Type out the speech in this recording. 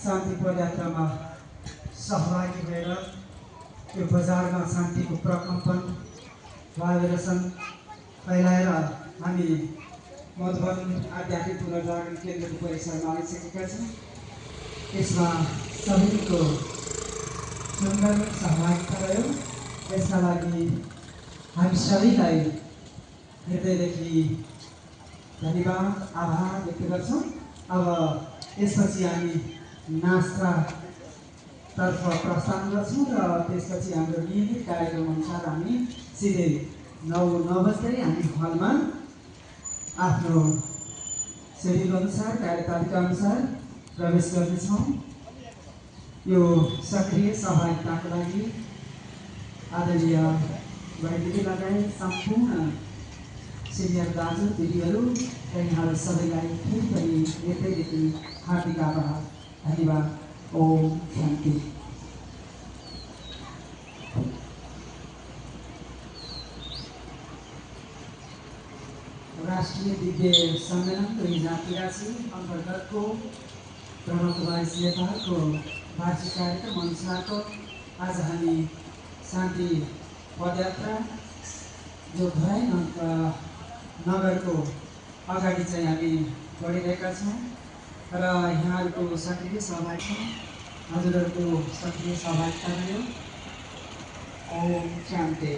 शान्ति पदयात्रामा सहभागी भएर यो बजारमा शान्तिको प्रकम्पन भाइब्रेसन फैलाएर हामी मधुबन आध्यात्मिक पुनर्जागरण केन्द्रको परिसरमा आइसकेका छौँ। यसमा सबैको सुन्दर सहभागिता रह्यो। यसका लागि हामी सबैलाई हृदयदेखि धन्यवाद आभार व्यक्त गर्छौँ। अब यसपछि हामी नास्तातर्फ प्रस्थान गर्छौँ र त्यसपछि हाम्रो नियमित कार्यक्रम अनुसार हामी सिधै 9 बज्दै हामी हलमा आफ्नो शेड्युल अनुसार कार्यतालिका अनुसार प्रवेश गर्नेछौँ। यो सक्रिय सहभागिताको लागि आदरणीय भाइदिदी लगायत सम्पूर्ण सिनियर दाजु दिदीहरू र यहाँहरू सबैलाई फेरि पनि हृदयदेखि हार्दिक आभार धन्यवाद। ओम शान्ति। राष्ट्रिय दिव्य सम्मेलन 2083 अन्तर्गतको प्रणव कुमार नेपालको वार्षिक कार्यक्रम अनुसारको आज हामी शान्ति पदयात्रा जो भएन नगरको अगाडि चाहिँ हामी बढिरहेका छौँ र यहाँहरूको सक्रिय सहभागिता हजुरहरूको सक्रिय सहभागिता रह्यो। ओम शान्ति।